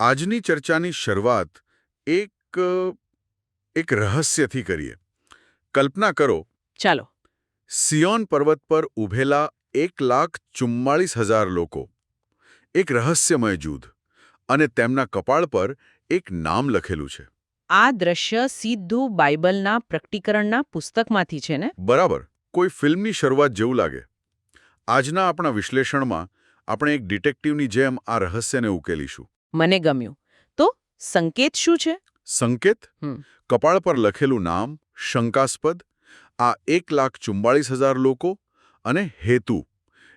આજની ચર્ચાની શરૂઆત એક એક રહસ્યથી કરીએ. કલ્પના કરો, ચાલો. સિયોન પર્વત પર ઊભેલા 1,44,000 લોકો, એક રહસ્યમય જૂથ, અને તેમના કપાળ પર એક નામ લખેલું છે. આ દ્રશ્ય સીધું બાઇબલના પ્રકટીકરણના પુસ્તકમાંથી છે ને? બરાબર, કોઈ ફિલ્મની શરૂઆત જેવું લાગે. આજના આપણા વિશ્લેષણમાં આપણે એક ડિટેક્ટિવની જેમ આ રહસ્યને ઉકેલીશું. મને ગમ્યું. તો સંકેત શું છે? સંકેત? હમ. કપાળ પર લખેલું નામ, શંકાસ્પદ, આ 1,44,000 લોકો, અને હેતુ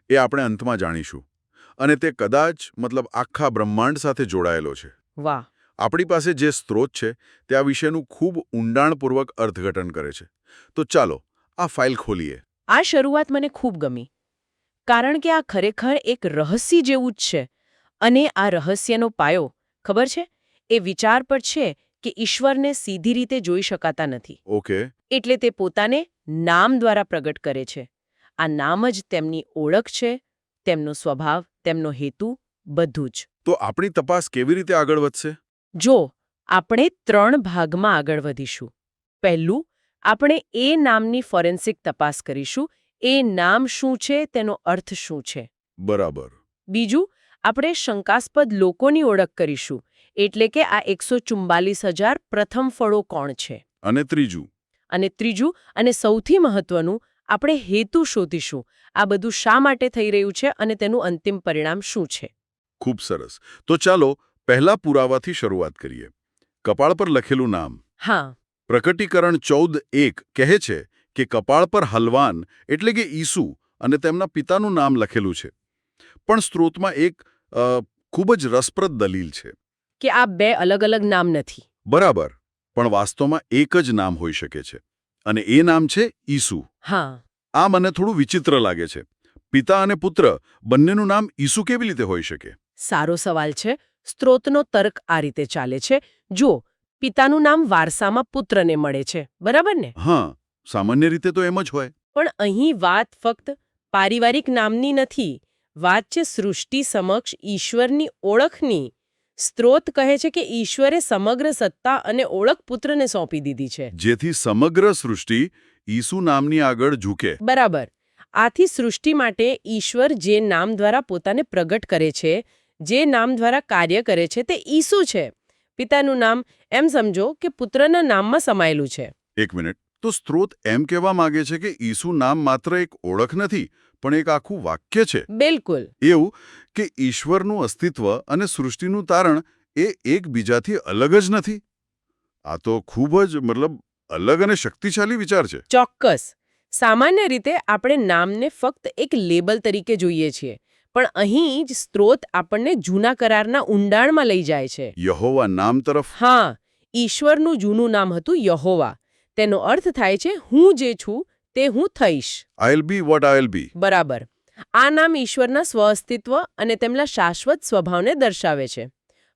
એ આપણે અંતમાં જાણીશું. અને તે કદાચ આખા બ્રહ્માંડ સાથે જોડાયેલો છે. વાહ. આપણી પાસે જે સ્ત્રોત છે તે આ વિષયનું ખૂબ ઊંડાણપૂર્વક અર્થઘટન કરે છે. તો ચાલો આ ફાઇલ ખોલીએ. આ શરૂઆત મને ખૂબ ગમી. કારણ કે આ ખરેખર એક રહસ્ય જેવું જ છે. અને આ રહસ્યનો પાયો, ખબર છે, એ વિચાર પર છે કે ઈશ્વરને સીધી રીતે જોઈ શકાતા નથી. ઓકે. એટલે તે પોતાને નામ દ્વારા પ્રગટ કરે છે. આ નામ જ તેમની ઓળખ છે, તેમનો સ્વભાવ, તેમનો હેતુ, બધું જ. તો આપણી તપાસ કેવી રીતે આગળ વધશે? જો, આપણે 3 ભાગમાં આગળ વધીશું. પહેલું, આપણે એ નામની ફોરેન્સિક તપાસ કરીશું. એ નામ શું છે, તેનો અર્થ શું છે. બરાબર. બીજું, આપણે શંકાસ્પદ લોકોની ઓળખ કરીશું. એટલે કે આ 144,000 પ્રથમ ફળો કોણ છે. અને ત્રીજું, અને સૌથી મહત્વનું, આપણે હેતુ શોધીશું. આ બધું શા માટે થઈ રહ્યું છે અને તેનું અંતિમ પરિણામ શું છે. ખૂબ સરસ. તો ચાલો પહેલા પુરાવાથી શરૂઆત કરીએ. કપાળ પર લખેલું નામ. હા. પ્રકટીકરણ 14:1 કહે છે કે કપાળ પર હલવાન એટલે કે ઈસુ અને તેમના પિતાનું નામ લખેલું છે. પણ સ્ત્રોતમાં એક ખૂબ જ રસપ્રદ દલીલ છે કે આ 2 અલગ અલગ નામ નથી. બરાબર, પણ વાસ્તવમાં એક જ નામ હોઈ શકે છે. અને એ નામ છે ઈસુ. હા. આ મને થોડું વિચિત્ર લાગે છે. પિતા અને પુત્ર બંનેનું નામ ઈસુ કેવી રીતે હોઈ શકે? સારો સવાલ છે. સ્ત્રોતનો તર્ક આ રીતે ચાલે છે. જો, પિતાનું નામ વારસામાં પુત્રને મળે છે, બરાબર ને? હા, સામાન્ય રીતે તો એમ જ હોય. પણ અહીં વાત ફક્ત પારિવારિક નામની નથી. વાત છે સૃષ્ટિ સમક્ષ ઈશ્વરની ઓળખની. સ્ત્રોત કહે છે કે ઈશ્વરે સમગ્ર સત્તા અને ઓળખ પુત્રને સોંપી દીધી છે. જેથી સમગ્ર સૃષ્ટિ ઈસુ નામની આગળ ઝૂકે. બરાબર. આથી સૃષ્ટિ માટે ઈશ્વર જે નામ દ્વારા પોતાને પ્રગટ કરે છે, જે નામ દ્વારા કાર્ય કરે છે, તે ઈસુ છે. પિતાનું નામ એમ સમજો કે પુત્રના નામમાં સમાયેલું છે. એક મિનિટ. તો સ્ત્રોત એમ કહેવા માંગે છે કે ઈસુ નામ માત્ર એક ઓળખ નથી, પણ એક આખું વાક્ય છે. બિલકુલ. એવું કે ઈશ્વરનું અસ્તિત્વ અને સૃષ્ટિનું તારણ એ એકબીજાથી અલગ જ નથી. આ તો ખૂબ જ અલગ અને શક્તિશાળી વિચાર છે. ચોક્કસ. સામાન્ય રીતે આપણે નામને ફક્ત એક લેબલ તરીકે જોઈએ છીએ. પણ અહીં જ સ્ત્રોત આપણને જૂના કરારના ઊંડાણમાં લઈ જાય છે. યહોવા નામ તરફ. હા. ઈશ્વરનું જૂનું નામ હતું યહોવા. તેનો અર્થ થાય છે હું જે છું તે હું થઈશ. I'll be what I'll be. બરાબર. આ નામ ઈશ્વરના સ્વઅસ્તિત્વ અને તેમના શાશ્વત સ્વભાવને દર્શાવે છે.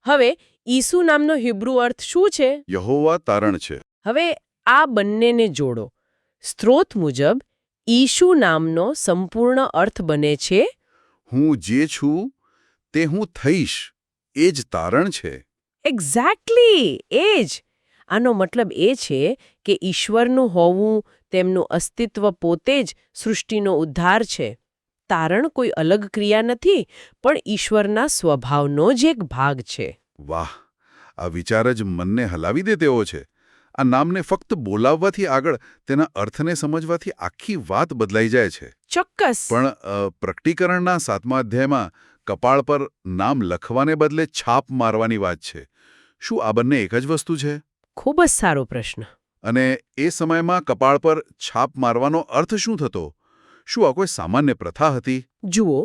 હવે ઈસુ નામનો હિબ્રુ અર્થ શું છે? યહોવા તારણ છે. હવે આ બંનેને જોડો. સ્ત્રોત મુજબ ઈસુ નામનો સંપૂર્ણ અર્થ બને છે હું જે છું તે હું થઈશ. એ જ તારણ છે. એક્ઝેક્ટલી એ જ. આનો મતલબ એ છે કે ઈશ્વરનું હોવું, તેમનું અસ્તિત્વ પોતે જ સૃષ્ટિનો ઉદ્ધાર છે. તારણ કોઈ અલગ ક્રિયા નથી, પણ ઈશ્વરના સ્વભાવનો જ એક ભાગ છે. વાહ, આ વિચાર જ મનને હલાવી દે તેવો છે. આ નામને ફક્ત બોલાવવાથી આગળ તેના અર્થને સમજવાથી આખી વાત બદલાઈ જાય છે. ચોક્કસ. પણ પ્રકટીકરણના 7મા અધ્યાયમાં કપાળ પર નામ લખવાને બદલે છાપ મારવાની વાત છે. શું આ બંને એક જ વસ્તુ છે? ખૂબ જ સારો પ્રશ્ન. અને એ સમયમાં કપાળ પર છાપ મારવાનો અર્થ શું થતો? શું આ કોઈ સામાન્ય પ્રથા હતી? જુઓ,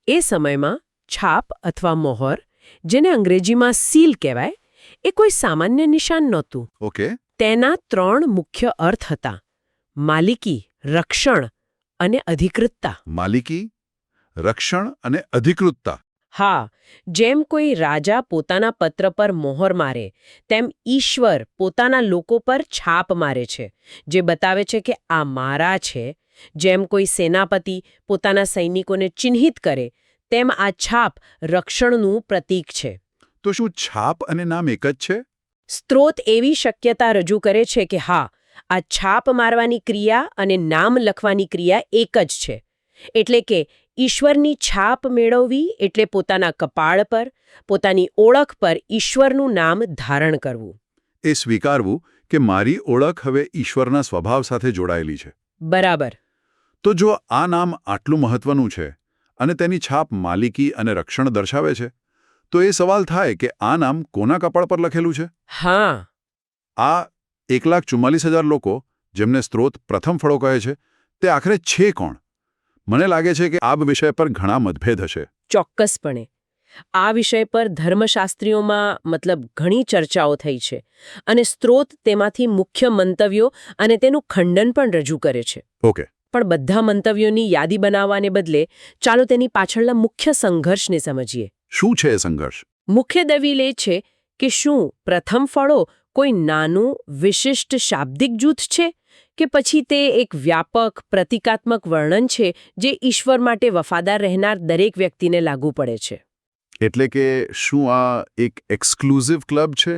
એ સમયમાં છાપ અથવા મોહર, જેને અંગ્રેજીમાં સીલ કહેવાય, એ કોઈ સામાન્ય નિશાન નહોતું. ઓકે. તેના 3 મુખ્ય અર્થ હતા: માલિકી, રક્ષણ અને અધિકૃતતા. માલિકી, રક્ષણ અને અધિકૃતતા. હા, જેમ કોઈ રાજા પોતાના પત્ર પર મોહર મારે, તેમ ઈશ્વર પોતાના લોકો પર છાપ મારે છે, જે બતાવે છે કે આ મારા છે. જેમ કોઈ સેનાપતિ પોતાના સૈનિકોને ચિહ્નિત કરે, તેમ આ છાપ રક્ષણનું પ્રતીક છે. તો શું છાપ અને નામ એક જ છે? સ્ત્રોત એવી શક્યતા રજૂ કરે છે કે હા, આ છાપ મારવાની ક્રિયા અને નામ લખવાની ક્રિયા એક જ છે. એટલે કે ઈશ્વરની છાપ મેળવવી એટલે પોતાના કપાળ પર, પોતાની ઓળખ પર ઈશ્વરનું નામ ધારણ કરવું. એ સ્વીકારવું કે મારી ઓળખ હવે ઈશ્વરના સ્વભાવ સાથે જોડાયેલી છે. બરાબર. તો જો આ નામ આટલું મહત્વનું છે અને તેની છાપ માલિકી અને રક્ષણ દર્શાવે છે, તો એ સવાલ થાય કે આ નામ કોના કપાળ પર લખેલું છે? હા. આ 1,44,000 લોકો, જેમને સ્ત્રોત પ્રથમ ફળો કહે છે, તે આખરે છે કોણ? મને લાગે છે કે આ વિષય પર ઘણા મતભેદ હશે. ચોક્કસપણે. આ વિષય પર ધર્મશાસ્ત્રીઓમાં ઘણી ચર્ચાઓ થઈ છે અને સ્ત્રોત તેમાંથી મુખ્ય મંતવ્યો અને તેનું ખંડન પણ રજૂ કરે છે. ઓકે. પણ બધા મંતવ્યોની યાદી બનાવવાને બદલે ચાલો તેની પાછળના મુખ્ય સંઘર્ષને સમજીએ. શું છે એ સંઘર્ષ? મુખ્ય દલીલ એ છે કે શું પ્રથમ ફળો કોઈ નાનું વિશિષ્ટ શાબ્દિક જૂથ છે કે પછી તે એક વ્યાપક પ્રતિકાત્મક વર્ણન છે જે ઈશ્વર માટે વફાદાર રહેનાર દરેક વ્યક્તિને લાગુ પડે છે? એટલે કે શું આ એક એક્સક્લુઝિવ ક્લબ છે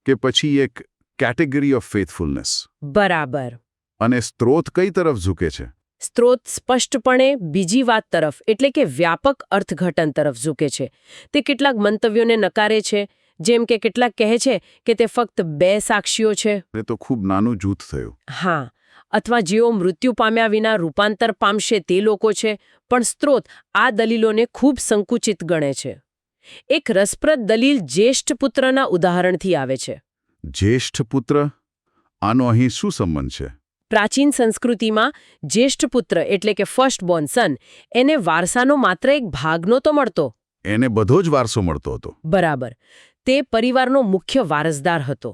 કે પછી એક કેટેગરી ઓફ ફેથફુલનેસ? બરાબર. અને સ્ત્રોત કઈ તરફ ઝૂકે છે? સ્ત્રોત સ્પષ્ટપણે બીજી વાત તરફ એટલે કે વ્યાપક અર્થઘટન તરફ ઝૂકે છે. તે કેટલાક મંતવ્યોને નકારે છે, જેમ કે કેટલાક કહે છે કે તે ફક્ત 2 સાક્ષીઓ છે. એ તો ખૂબ નાનું જૂથ થયું. હા. અથવા જેઓ મૃત્યુ પામ્યા વિના રૂપાંતર પામશે તે લોકો છે. પણ સ્ત્રોત આ દલીલોને ખૂબ સંકુચિત ગણે છે. એક રસપ્રદ દલીલ જ્યેષ્ઠ પુત્રના ઉદાહરણથી આવે છે. જ્યેષ્ઠ પુત્ર? આનો અહીં શું સંબંધ છે? પ્રાચીન સંસ્કૃતિમાં જ્યેષ્ઠ પુત્ર એટલે કે ફર્સ્ટ બોર્ન સન, એને વારસાનો માત્ર એક ભાગ નહોતો મળતો. એને બધો જ વારસો મળતો હતો. બરાબર. તે પરિવારનો મુખ્ય વારસદાર હતો.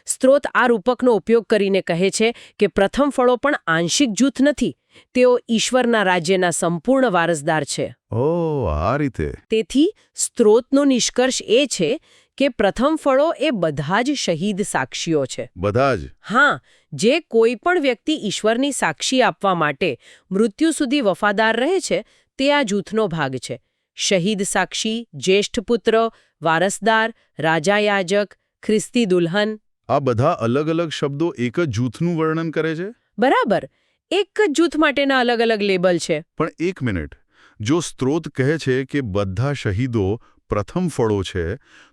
સ્ત્રોત આ રૂપકનો ઉપયોગ કરીને કહે છે કે પ્રથમ ફળો પણ આંશિક જૂથ નથી. તેઓ ઈશ્વરના રાજ્યના સંપૂર્ણ વારસદાર છે. ઓહ, આ રીતે. તેથી સ્ત્રોતનો નિષ્કર્ષ એ છે કે પ્રથમ ફળો એ બધા જ શહીદ સાક્ષીઓ છે. બધા જ? હા. જે કોઈ પણ વ્યક્તિ ઈશ્વરની સાક્ષી આપવા માટે મૃત્યુ સુધી વફાદાર રહે છે, તે આ જૂથનો ભાગ છે. શહીદ સાક્ષી, જ્યેષ્ઠ પુત્ર, વારસદાર, રાજા યાજક, ખ્રિસ્તી દુલ્હન. આ બધા અલગ અલગ શબ્દો એક જ જૂથનું વર્ણન કરે છે? બરાબર. એક જ જૂથ માટેના અલગ અલગ લેબલ છે. પણ એક મિનિટ, જો સ્ત્રોત કહે છે કે બધા શહીદો પ્રથમ ફળો છે,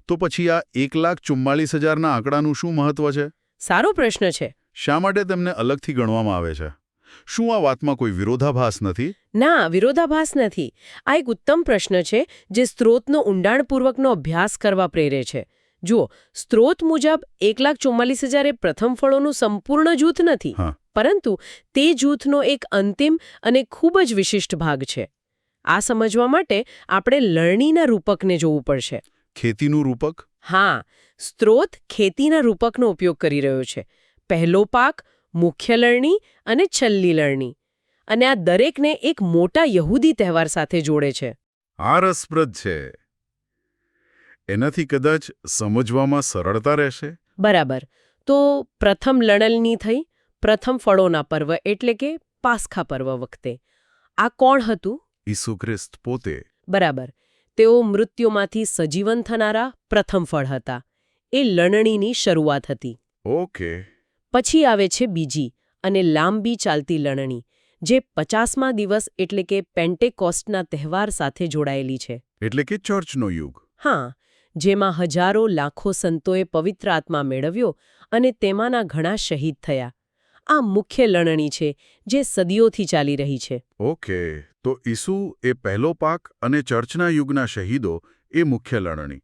તો પછી આ 1,44,000ના આંકડાનું શું મહત્વ છે? સારો પ્રશ્ન છે. શા માટે તેમને અલગથી ગણવામાં આવે છે? શું આ વાતમાં કોઈ વિરોધાભાસ નથી? ના, વિરોધાભાસ નથી. આ એક ઉત્તમ પ્રશ્ન છે જે સ્ત્રોતનો ઊંડાણપૂર્વકનો અભ્યાસ કરવા પ્રેરે છે. જુઓ, સ્ત્રોત મુજબ 1,44,000 એ પ્રથમ ફળોનું સંપૂર્ણ જૂથ નથી, પરંતુ તે જૂથનો એક અંતિમ અને ખૂબ જ વિશિષ્ટ ભાગ છે. આ સમજવા માટે આપણે લણણીના રૂપકને જોવું પડશે. ખેતીનું રૂપક? હા. સ્ત્રોત ખેતીના રૂપકનો ઉપયોગ કરી રહ્યો છે. પહેલો પાક, મુખ્ય લણણી અને છેલ્લી લણણી. અને આ દરેકને એક મોટા યહૂદી તહેવાર સાથે જોડે છે. આ રસપ્રદ છે. એનાથી કદાચ સમજવામાં સરળતા રહેશે. બરાબર. તો પ્રથમ લણલની થઈ, પ્રથમ ફળોના પર્વ એટલે કે પાસ્ખા પર્વ વખતે. આ કોણ હતું? ઈસુ ખ્રિસ્ત પોતે. બરાબર. તેઓ મૃત્યુમાંથી સજીવન થનારા પ્રથમ ફળ હતા. એ લણણીની શરૂઆત હતી. ઓકે. પછી આવે છે બીજી અને લાંબી ચાલતી લણણી, જે 50મા દિવસ એટલે કે પેન્ટેકોસ્ટના તહેવાર સાથે જોડાયેલી છે. એટલે કે ચર્ચનો યુગ. હા. જેમાં હજારો લાખો સંતોએ પવિત્ર આત્મા મેળવ્યો અને તેમાંના ઘણા શહીદ થયા. આ મુખ્ય લણણી છે જે સદીઓથી ચાલી રહી છે. ઓકે. તો ઈસુ એ પહેલો પાક અને ચર્ચના યુગના શહીદો એ મુખ્ય લણણી.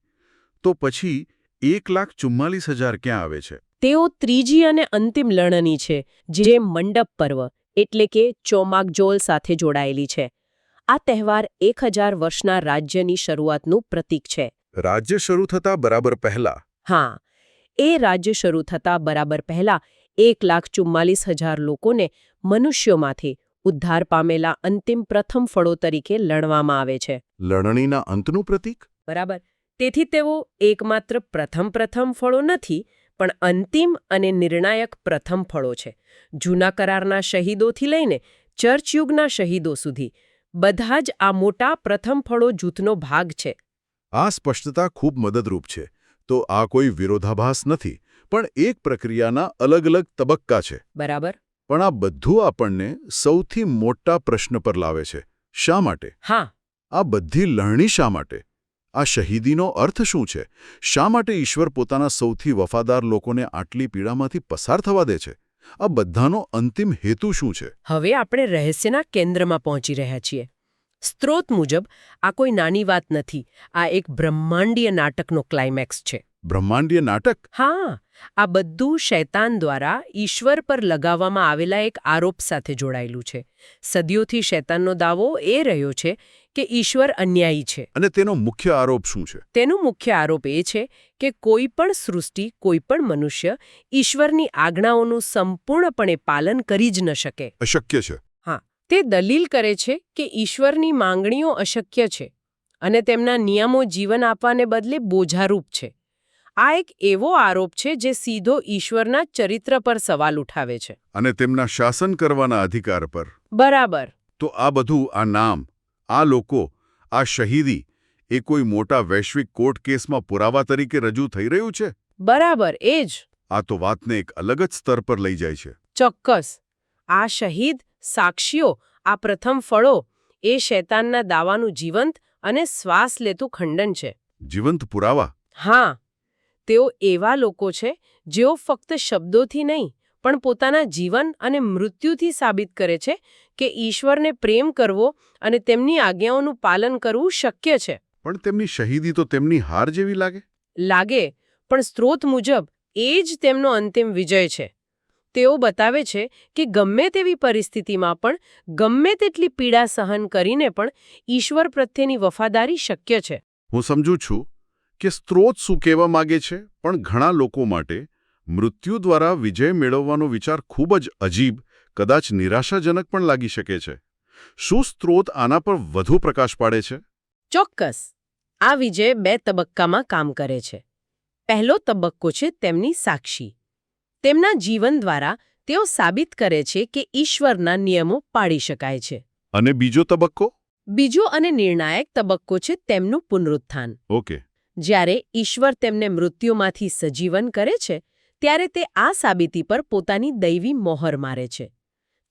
તો પછી 1,44,000 ક્યાં આવે છે? તેઓ ત્રીજી અને અંતિમ લણણી છે, જે મંડપ પર્વ એટલે કે ચોમાકજોલ સાથે જોડાયેલી છે. આ તહેવાર 1000 વર્ષના રાજ્યની શરૂઆતનું પ્રતીક છે. રાજ્ય શરૂ થતા બરાબર પહેલા? હા. એ રાજ્ય શરૂ થતા બરાબર પહેલા 1,44,000 લોકોને મનુષ્યોમાંથી ઉદ્ધાર પામેલા અંતિમ પ્રથમ ફળો તરીકે લણવામાં આવે છે. લણણીના અંતનું પ્રતીક? બરાબર. તેથી તેઓ એકમાત્ર પ્રથમ ફળો નથી, પણ અંતિમ અને નિર્ણાયક પ્રથમ ફળો છે. જૂના કરારના શહીદોથી લઈને ચર્ચયુગના શહીદો સુધી બધા જ આ મોટા પ્રથમ ફળો જૂથનો ભાગ છે. આ સ્પષ્ટતા ખૂબ મદદરૂપ છે. તો આ કોઈ વિરોધાભાસ નથી, પણ એક પ્રક્રિયાના અલગ અલગ તબક્કા છે. બરાબર. પણ આ બધું આપણને સૌથી મોટા પ્રશ્ન પર લાવે છે. શા માટે? હા. આ બધી લણણી શા માટે? આ શહીદીનો અર્થ શું છે? શા માટે ઈશ્વર પોતાના સૌથી વફાદાર લોકોને આટલી પીડામાંથી પસાર થવા દે છે? આ બધાનો અંતિમ હેતુ શું છે? હવે આપણે રહસ્યના કેન્દ્રમાં પહોંચી રહ્યા છીએ. સ્ત્રોત મુજબ આ કોઈ નાની વાત નથી. આ એક બ્રહ્માંડીય નાટકનો ક્લાઇમેક્સ છે. બ્રહ્માંડીય નાટક? હા, આ બધું શૈતાન દ્વારા ઈશ્વર પર લગાવવામાં આવેલા એક આરોપ સાથે જોડાયેલું છે. સદીઓથી શૈતાનનો દાવો એ રહ્યો છે કે ઈશ્વર અન્યાયી છે. અને તેનો મુખ્ય આરોપ શું છે? તેનો મુખ્ય આરોપ એ છે કે કોઈ પણ સૃષ્ટિ, કોઈ પણ મનુષ્ય ઈશ્વરની આજ્ઞાઓનું સંપૂર્ણપણે પાલન કરી જ ન શકે. અશક્ય છે. હા, તે દલીલ કરે છે કે ઈશ્વરની માંગણીઓ અશક્ય છે અને તેમના નિયમો જીવન આપવાને બદલે બોજારૂપ છે. આ એક એવો આરોપ છે જે સીધો ઈશ્વરના ચરિત્ર પર સવાલ ઉઠાવે છે. અને તેમના શાસન કરવાના અધિકાર પર. બરાબર. તો આ બધું, આ નામ, આ લોકો, આ શહીદી, એ કોઈ મોટા વૈશ્વિક કોર્ટ કેસમાં પુરાવા તરીકે રજૂ થઈ રહ્યું છે? બરાબર, એ જ. આ તો વાતને એક અલગ જ સ્તર પર લઈ જાય છે. ચોક્કસ. આ શહીદ, સાક્ષીઓ, આ પ્રથમ ફળો એ શૈતાનના દાવાનું જીવંત અને શ્વાસ લેતું ખંડન છે. જીવંત પુરાવા? હા, તેઓ એવા લોકો છે જેઓ ફક્ત શબ્દોથી નહીં પણ પોતાના જીવન અને મૃત્યુથી સાબિત કરે છે કે ઈશ્વરને પ્રેમ કરવો અને તેમની આજ્ઞાઓનું પાલન કરવું શક્ય છે. પણ તેમની શહીદી તો તેમની હાર જેવી લાગે. પણ સ્ત્રોત મુજબ એ જ તેમનો અંતિમ વિજય છે. તેઓ બતાવે છે કે ગમે તેવી પરિસ્થિતિમાં પણ, ગમે તેટલી પીડા સહન કરીને પણ ઈશ્વર પ્રત્યેની વફાદારી શક્ય છે. હું સમજુ છું કે સ્ત્રોત શું કહેવા માગે છે, પણ ઘણા લોકો માટે મૃત્યુ દ્વારા વિજય મેળવવાનો વિચાર ખૂબ જ અજીબ, કદાચ નિરાશાજનક પણ લાગી શકે છે. શું સ્ત્રોત આના પર વધુ પ્રકાશ પાડે છે? ચોક્કસ. આ વિજય 2 તબક્કામાં કામ કરે છે. પહેલો તબક્કો છે તેમની સાક્ષી. તેમના જીવન દ્વારા તેઓ સાબિત કરે છે કે ઈશ્વરના નિયમો પાળી શકાય છે. અને બીજો તબક્કો? બીજો અને નિર્ણાયક તબક્કો છે તેમનું પુનરુત્થાન. ઓકે. જ્યારે ઈશ્વર તેમને મૃત્યુમાંથી સજીવન કરે છે, ત્યારે તે આ સાબિતી પર પોતાની દૈવી મોહર મારે છે.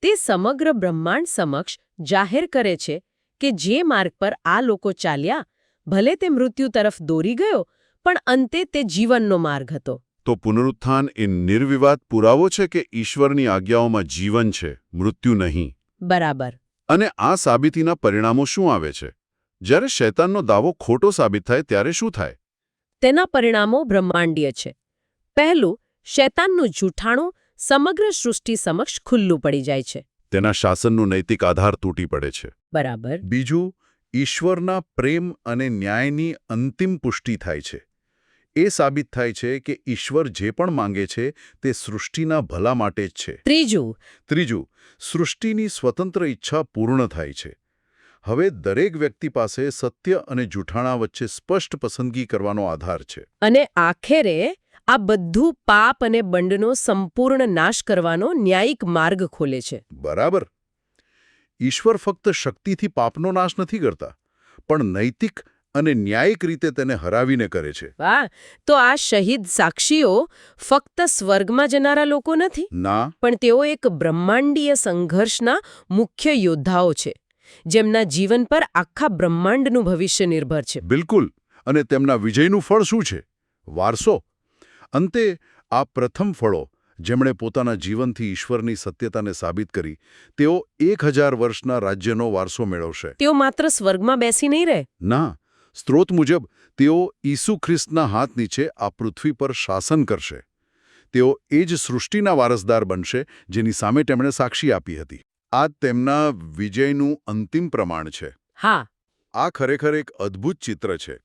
તે સમગ્ર બ્રહ્માંડ સમક્ષ જાહેર કરે છે કે જે માર્ગ પર આ લોકો ચાલ્યા, ભલે તે મૃત્યુ તરફ દોરી ગયો, પણ અંતે તે જીવનનો માર્ગ હતો. તો પુનરુત્થાન એ નિર્વિવાદ પુરાવો છે કે ઈશ્વરની આજ્ઞાઓમાં જીવન છે, મૃત્યુ નહીં. બરાબર. અને આ સાબિતીના પરિણામો શું આવે છે? જ્યારે શૈતાનનો દાવો ખોટો સાબિત થાય ત્યારે શું થાય? તેના પરિણામો બ્રહ્માંડીય છે. પહેલું, શૈતાનનું જૂઠાણું સમગ્ર સૃષ્ટિ સમક્ષ ખુલ્લું પડી જાય છે. તેના શાસનનો નૈતિક આધાર તૂટી પડે છે. બરાબર. બીજું, ઈશ્વરના પ્રેમ અને ન્યાયની અંતિમ પુષ્ટિ થાય છે. એ સાબિત થાય છે કે ઈશ્વર જે પણ માંગે છે તે સૃષ્ટિના ભલા માટે જ છે. ત્રીજું, સૃષ્ટિની સ્વતંત્ર ઈચ્છા પૂર્ણ થાય છે. હવે દરેક વ્યક્તિ પાસે સત્ય અને જૂઠાણા વચ્ચે સ્પષ્ટ પસંદગી કરવાનો આધાર છે. અને આખરે આ બધું પાપ અને બંધનો સંપૂર્ણ નાશ કરવાનો ન્યાયિક માર્ગ ખોલે છે. બરાબર. ઈશ્વર ફક્ત શક્તિથી પાપનો નાશ નથી કરતા, પણ નૈતિક અને ન્યાયિક રીતે તેને હરાવીને કરે છે. વાહ! તો આ શહીદ સાક્ષીઓ ફક્ત સ્વર્ગમાં જનારા લોકો નથી. ના. પણ તેઓ એક બ્રહ્માંડીય સંઘર્ષના મુખ્ય યોદ્ધાઓ છે, જેમના જીવન પર આખા બ્રહ્માંડનું ભવિષ્ય નિર્ભર છે. બિલકુલ. અને તેમના વિજયનું ફળ શું છે? વારસો. અંતે આ પ્રથમ ફળો, જેમણે પોતાના જીવનથી ઈશ્વરની સત્યતાને સાબિત કરી, તેઓ 1000 વર્ષના રાજ્યનો વારસો મેળવશે. તેઓ માત્ર સ્વર્ગમાં બેસી નહીં રહે. ના. સ્ત્રોત મુજબ તેઓ ઈસુ ખ્રિસ્તના હાથ નીચે આ પૃથ્વી પર શાસન કરશે. તેઓ એ જ સૃષ્ટિના વારસદાર બનશે જેની સામે તેમણે સાક્ષી આપી હતી. આ તેમના વિજયનું અંતિમ પ્રમાણ છે. હા. આ ખરેખર એક અદ્ભુત ચિત્ર છે.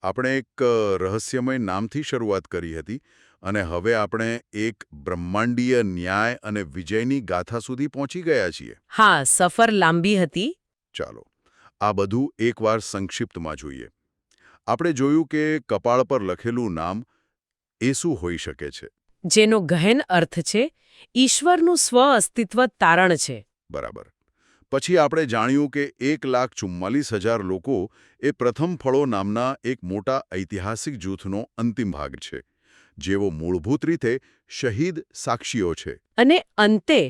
આપણે એક રહસ્યમય નામથી શરૂઆત કરી હતી અને હવે આપણે એક બ્રહ્માંડીય ન્યાય અને વિજયની ગાથા સુધી પહોંચી ગયા છીએ. હા, સફર લાંબી હતી. ચાલો આ બધું એકવાર સંક્ષિપ્તમાં જોઈએ. આપણે જોયું કે કપાળ પર લખેલું નામ એ શું હોઈ શકે છે? જેનો ગહેન અર્થ છે ઈશ્વરનું સ્વ અસ્તિત્વ તારણ છે. બરાબર. પછી આપણે જાણ્યું કે 1,44,000 લોકો એ પ્રથમ ફળો નામના એક મોટા ઐતિહાસિક જૂથનો અંતિમ ભાગ છે, જેઓ મૂળભૂત રીતે શહીદ સાક્ષીઓ છે, અને અંતે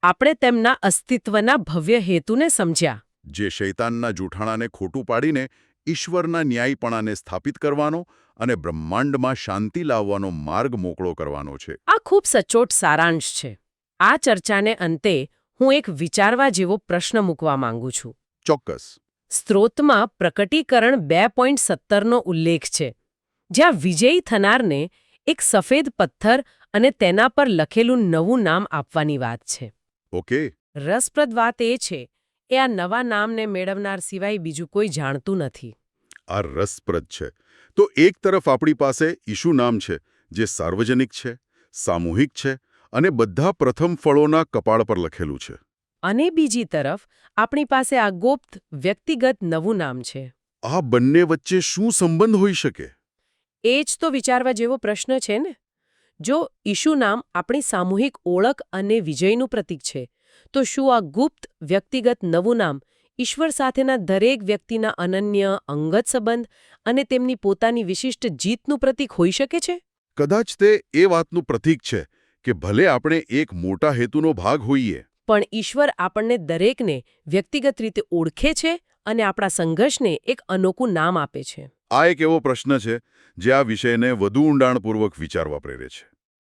આપણે તેમના અસ્તિત્વના ભવ્ય હેતુને સમજ્યા. જે શૈતાનના જૂઠાણાને ખોટું પાડીને ઈશ્વરના ન્યાયીપણાને સ્થાપિત કરવાનો અને બ્રહ્માંડમાં શાંતિ લાવવાનો માર્ગ મોકળો કરવાનો છે. આ ખૂબ સચોટ સારાંશ છે. આ ચર્ચાને અંતે હું એક વિચારવા જેવો પ્રશ્ન મૂકવા માંગુ છું. ચોક્કસ. સ્ત્રોતમાં પ્રકટીકરણ 2.17નો ઉલ્લેખ છે, જ્યાં વિજયી થનારને એક સફેદ પથ્થર અને તેના પર લખેલું નવું નામ આપવાની વાત છે. ઓકે. રસપ્રદ વાત એ છે એ આ નવા નામને મેળવનાર સિવાય બીજું કોઈ જાણતું નથી. આ રસપ્રદ છે. તો એક તરફ આપણી પાસે ઈશુ નામ છે, જે સાર્વજનિક છે, સામૂહિક છે અને બધા પ્રથમ ફળોના કપાળ પર લખેલું છે. અને બીજી તરફ આપણી પાસે આ ગુપ્ત વ્યક્તિગત નવું નામ છે. આ બંને વચ્ચે શું સંબંધ હોઈ શકે? એ જ તો વિચારવા જેવો પ્રશ્ન છે ને. જો ઈશુ નામ આપણી સામૂહિક ઓળખ અને વિજયનું પ્રતીક છે, તો શું આ ગુપ્ત વ્યક્તિગત નવું નામ ઈશ્વર સાથેના દરેક વ્યક્તિના અનન્ય અંગત સંબંધ અને તેમની પોતાની વિશિષ્ટ જીતનું પ્રતીક હોઈ શકે છે? કદાચ તે એ વાતનું પ્રતીક છે કે ભલે આપણે એક મોટા હેતુનો ભાગ હોઈએ, પણ ઈશ્વર આપણને દરેકને વ્યક્તિગત રીતે ઓળખે છે અને આપણા સંઘર્ષને એક અનોખું નામ આપે છે. આ એક એવો પ્રશ્ન છે જે આ વિષયને વધુ ઊંડાણપૂર્વક વિચારવા પ્રેરે છે.